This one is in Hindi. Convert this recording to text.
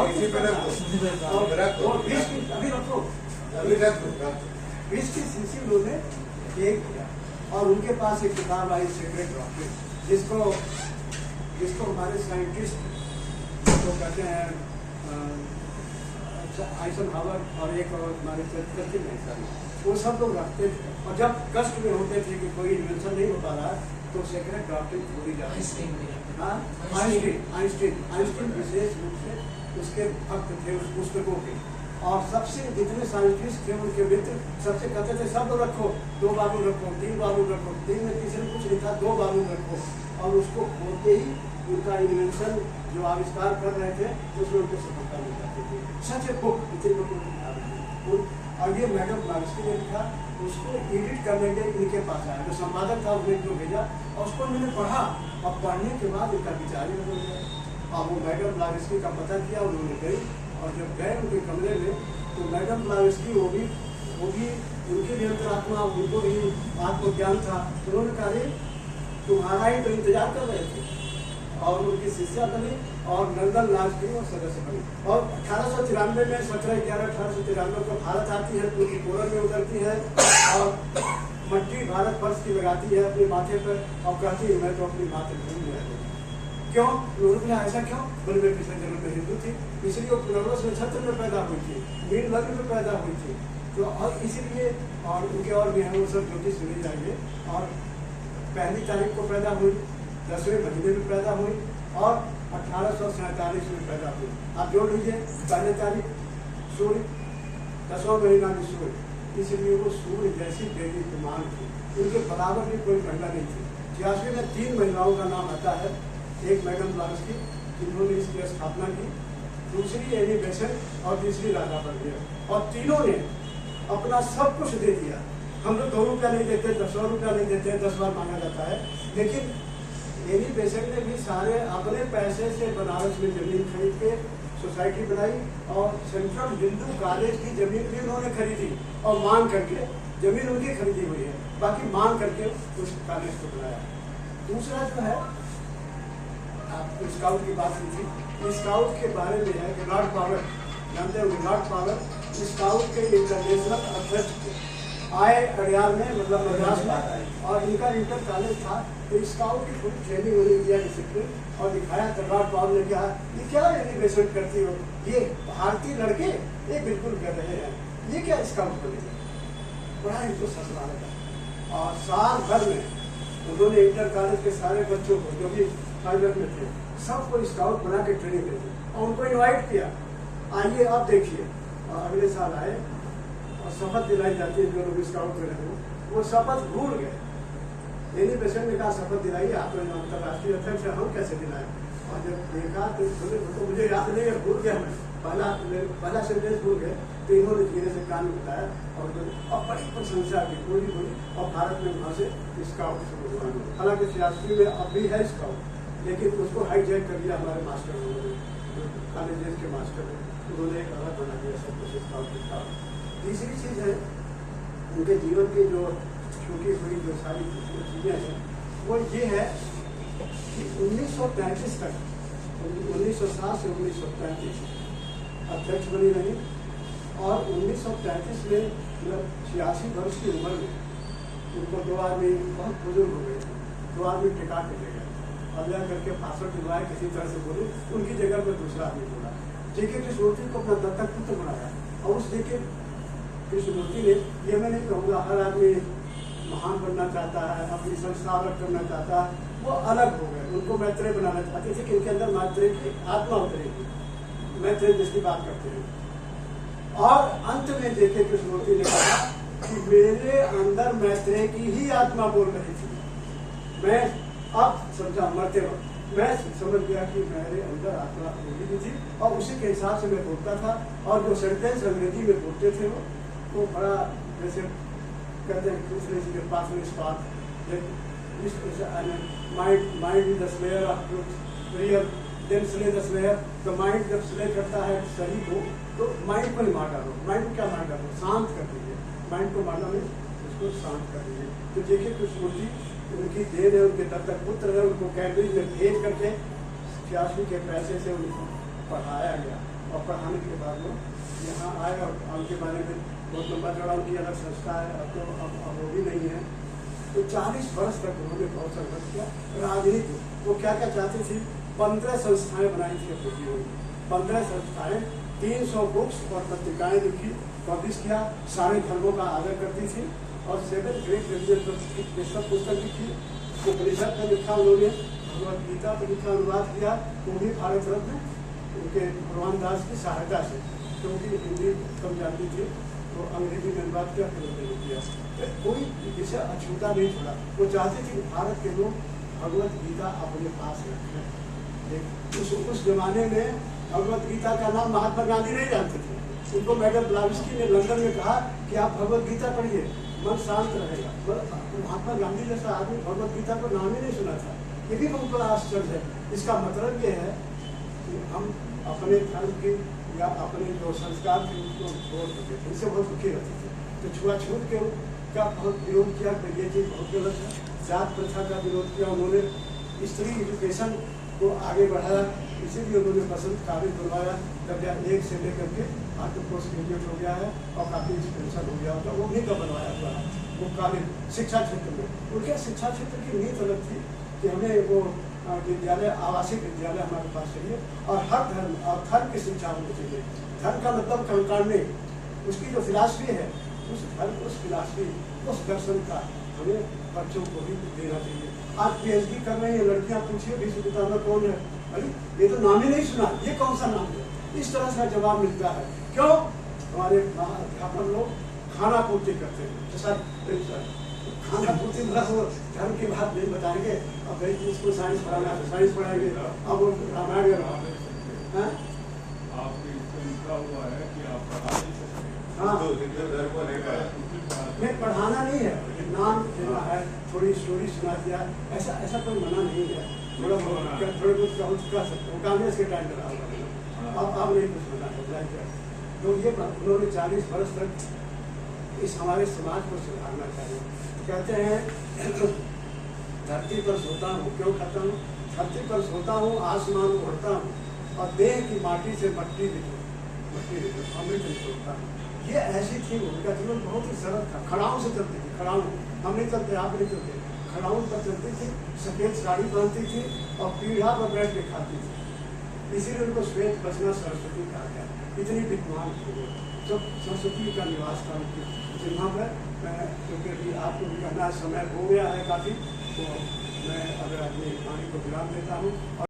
इसी पे रख दो, अभी रखो, अभी रख दो। 20 की सीसी उन्होंने एक किया और उनके पास एक किताब आई सीक्रेट रॉकेट, जिसको हमारे साइंटिस्ट तो कहते हैं आइजनहावर और एक और हमारे चर्चिल में, वो सब लोग रखते थे और जब कष्ट में होते थे कि कोई इन्वेंशन नहीं हो पा रहा तो सीक्रेट रॉकेट छोड़ी जाती थी। आइंस्टीन विशेष रूप से उसके भक्त थे, उस पुस्तकों के, और सबसे जितने साइंटिस्ट थे उनके मित्र सबसे कहते थे सब रखो, 2 बारूद रखो, 3 बारूद रखो, 3 में किसी ने कुछ लिखा 2 बारूद रखो, और उसको खोलते ही उनका इन्वेंशन जो आविष्कार कर रहे थे उसमें उनको सफलता मिल जाती थी। सच है बुक इतने लोगों और ये मैडम ब्लावस्की ने लिखा, उसको एडिट करने के इनके पास आया, जो संपादक था उसने जो भेजा और उसको मैंने पढ़ा और पढ़ने के बाद इनका विचार ही बदल गया। और वो मैडम ब्लावस्की का पता किया, उन्होंने गई और जब गए उनके कमरे में तो मैडम ब्लावस्की वो भी उनके भी अंतरात्मा, उनको भी आत्मज्ञान था। उन्होंने कहा तुम्हारा ही तो इंतजार कर रहे थे, और उनकी शिष्या बनी और लंदन राज की वो सदस्य बनी। और 1893 में 17/11/1893 को भारत आती है, पूरी कोरल में उतरती है और मट्टी भारत वर्ष की लगाती है अपने माथे पर और कहती है मैं तो अपनी मातृभूमि में रहूँगी। क्यों? उन्होंने ऐसा क्यों? बोले मैं पिछले जन्म में हिंदू थी, इसलिए वो पुनर्वस नक्षत्र में पैदा हुई थी, मीन लग्न में पैदा हुई थी, तो और इसीलिए और उनके और भी हैं वो सब ज्योतिष सुनी जाएंगे। और 1 तारीख को पैदा हुई, 10वें महीने में पैदा हुई और 1847 में पैदा हुई। आप जोड़ लीजिए, 1 तारीख सूर्य, 10वां महीना भी सूर्य, इसलिए वो सूर्य जैसी देवी कुमार थी, उनके बराबर भी कोई महिला नहीं थी। 86 में 3 महिलाओं का नाम आता है, एक मैडम ब्लावस्की जिन्होंने इसकी स्थापना की, दूसरी एनी बेसेंट और तीसरी राधा बर्गेयर, और तीनों ने अपना सब कुछ दे दिया। हम लोग 2 रुपया नहीं देते, 10 रुपया नहीं देते, 10 बार मांगा जाता है, लेकिन एनी बेसेंट ने भी सारे अपने पैसे से बनारस में जमीन खरीद के सोसाइटी बनाई और सेंट्रल हिंदू कॉलेज की जमीन भी उन्होंने खरीदी और मांग करके, जमीन उनकी खरीदी हुई है, बाकी मांग करके उस कॉलेज को बनाया। दूसरा जो है, आप स्काउट की बात की थी, स्काउट के बारे में है कि लॉर्ड पावर, जानते होंगे लॉर्ड पावर स्काउट के इंटरनेशनल अध्यक्ष आए अड़ियाल में, मतलब मद्रास में, और इनका इंटर कॉलेज था, तो स्काउट की पूरी ट्रेनिंग उन्हें दिया किसी को और दिखाया, तो लॉर्ड पावर ने कहा ये क्या एनिमेशन करती हो, ये भारतीय लड़के ये बिल्कुल कर रहे हैं, ये क्या स्काउट करेंगे, बड़ा इनको ससुरा लगा। और साल भर में उन्होंने इंटर कॉलेज के सारे बच्चों को जो भी फाइनल में थे सबको स्काउट बना के ट्रेनिंग दे दी और उनको इन्वाइट किया, आइए अब देखिए। और अगले साल आए और शपथ दिलाई जाती है, जो लोग स्काउट में रहे वो शपथ भूल गए। एनी बेसेंट ने कहा शपथ दिलाइए, आप तो अंतर्राष्ट्रीय अध्यक्ष हम कैसे दिलाए, और जब देखा तो मुझे याद नहीं है, भूल गया मैं, पहला सेंटेंस भूल गए, तो इन्होंने धीरे से कान बताया और बड़ी प्रशंसा की पूरी हुई और भारत में वहाँ से स्काउट शुरू हुआ। हालांकि 86 में अब भी है स्काउट, लेकिन उसको हाईजैक कर दिया हमारे मास्टर कॉलेज के मास्टर ने, उन्होंने एक अलग बना दिया सब कुछ स्काउट के साथ। तीसरी चीज़ है उनके जीवन की जो छोटी बड़ी जो सारी चीज़ें हैं वो ये है कि 1935 तक, 1907 से 1935 अध्यक्ष बनी रही और 1935 में मतलब 86 वर्ष की उम्र में उनको 2 आदमी बहुत बुजुर्ग हो गए, 2 आदमी टिका के ले गए और जा करके भाषण दिलवाए, किसी तरह से बोले, उनकी जगह पर दूसरा आदमी बोला। जेके कृष्णमूर्ति को अपना दत्तक पुत्र बनाया और उस जेके कृष्णमूर्ति ने, ये मैं नहीं कहूँगा हर आदमी महान बनना चाहता है, अपनी संस्था अलग करना चाहता है, वो अलग हो गए, उनको मैत्रेय बनाना चाहते थे कि इनके अंदर मैत्रेय की आत्मा उतरेगी, मैत्रेय जिसकी बात करते हैं। और अंत में जेके कृष्णमूर्ति ने कहा कि मेरे अंदर मैत्रेय की ही आत्मा बोल रही थी, मैं अब समझा मरते वक्त मैं समझ गया कि मेरे अंदर आत्मा बोली थी और उसी के हिसाब से मैं बोलता था। और जो सेंटेंस अंग्रेजी में बोलते थे वो बड़ा जैसे कहते हैं दूसरे के पास में spark, mind is the slayer of truth real, then slay the slayer. तो माइंड जब स्ले करता है सही को, तो माइंड को ही मार डालो, माइंड को क्या मार डालो, शांत कर दीजिए, माइंड को मारना नहीं, उसको शांत कर दीजिए। तो देखिए कृष्णमूर्ति उनकी देन है, उनके दत्तक पुत्र है, उनको कैम्ब्रिज में भेज करके 86 के पैसे से उनको पढ़ाया गया और पढ़ाने के बाद वो यहाँ आए और उनके बारे में बहुत लंबा चौड़ा उनकी अलग संस्था है, अब वो भी नहीं है। तो 40 वर्ष तक उन्होंने बहुत संघर्ष किया। राजनीति वो क्या क्या चाहती थी, 15 संस्थाएं बनाई थी अपने जीवन में, 15 संस्थाएं, 300 बुक्स और पत्रिकाएं लिखी, पब्लिश किया, सारे धर्मों का आदर करती थी और 7 ग्रेट रिलीजन पुस्तक लिखी, उपनिषद पर लिखा उन्होंने, भगवद गीता पर लिखा, अनुवाद किया, वो भी भारत रत्न उनके भगवान दास की सहायता से, क्योंकि हिंदी कम जानती थी तो अंग्रेजी में अनुवाद किया, फिर उन्होंने किया। तो कोई विषय अछूता नहीं छोड़ा। वो चाहते थे कि भारत के लोग भगवद गीता अपने पास रखें। उस जमाने में भगवद गीता का नाम महात्मा गांधी नहीं जानते थे। उनको मैडम ब्लाविस्की ने लंदन में कहा कि आप भगवद गीता पढ़िए, मन शांत रहेगा। महात्मा गांधी जैसा आदमी भगवद गीता को नाम ही नहीं सुना था। ये भी बहुत बड़ा आश्चर्य है। इसका मतलब ये है कि हम अपने धर्म की या अपने जो संस्कार थे उसको छोड़ देते थे, इससे बहुत दुखी रहते थे। तो छुआछूत के का बहुत विरोध किया, तो ये चीज़ बहुत गलत है। जात प्रथा का विरोध किया उन्होंने, स्त्री एजुकेशन को आगे बढ़ाया, इसीलिए उन्होंने बसंत कालेज बनवाया, कक्षा 1 से लेकर के आज तो पोस्ट ग्रेजुएट हो गया है और काफ़ी एक्सपेंशन हो गया होगा, वो नहीं का बनवाया हुआ वो कॉलेज शिक्षा क्षेत्र में। उनके शिक्षा क्षेत्र की नीति अलग थी कि हमें वो विद्यालय, आवासीय विद्यालय हमारे पास चाहिए और हर धर्म और धर्म की शिक्षा होनी चाहिए। धर्म का मतलब कर्मकांड नहीं, उसकी जो फिलासफी है उस धर्म, उस फिलासफी, उस दर्शन का हमें बच्चों को भी देना चाहिए। आज PhD कर रही है लड़कियां, पूछिए विश्वविद्यालय कौन है, अरे ये तो नाम ही नहीं सुना, ये कौन सा नाम है? इस तरह से जवाब मिलता है। क्यों? हमारे अध्यापक लोग खाना पूर्ति करते हैं। खाना पूर्ति मतलब वो धर्म की बात नहीं बताएंगे। अब भाई इसको साइंस पढ़ाना है, साइंस पढ़ाएंगे, अब वो रामायण नहीं पढ़ाना नहीं है, नाम देना है, थोड़ी स्टोरी सुना दिया, ऐसा कोई मना नहीं है। थोड़ा बहुत कह सकते हो, कांग्रेस के टाइम में रहा, अब नहीं कुछ मना है। तो ये उन्होंने 40 वर्ष तक इस हमारे समाज को सुधारना चाहिए। कहते हैं धरती पर सोता हूँ, क्यों खाता हूँ? धरती पर सोता हूँ, आसमान उड़ता हूँ और देह की माटी से मट्टी निकलता, अमृत निकलता हूँ। ये ऐसी थी, उनका जीवन बहुत ही सरल था। खड़ाओं से चलती थी, खड़ाओं, हम नहीं चलते, आप नहीं चलते, खड़ाओं पर चलती थी, सफेद साड़ी पहनती थी और पीढ़ा पर बैठ के खाती थी। इसीलिए उनको श्वेत बचना सरस्वती कहा गया। इतनी विद्वान थी वो, जब सरस्वती का निवास था उनकी जिन्हा पर। क्योंकि अभी आपको भी कहना समय हो गया है काफ़ी, तो मैं अगर अपनी वाणी को विराम देता हूँ।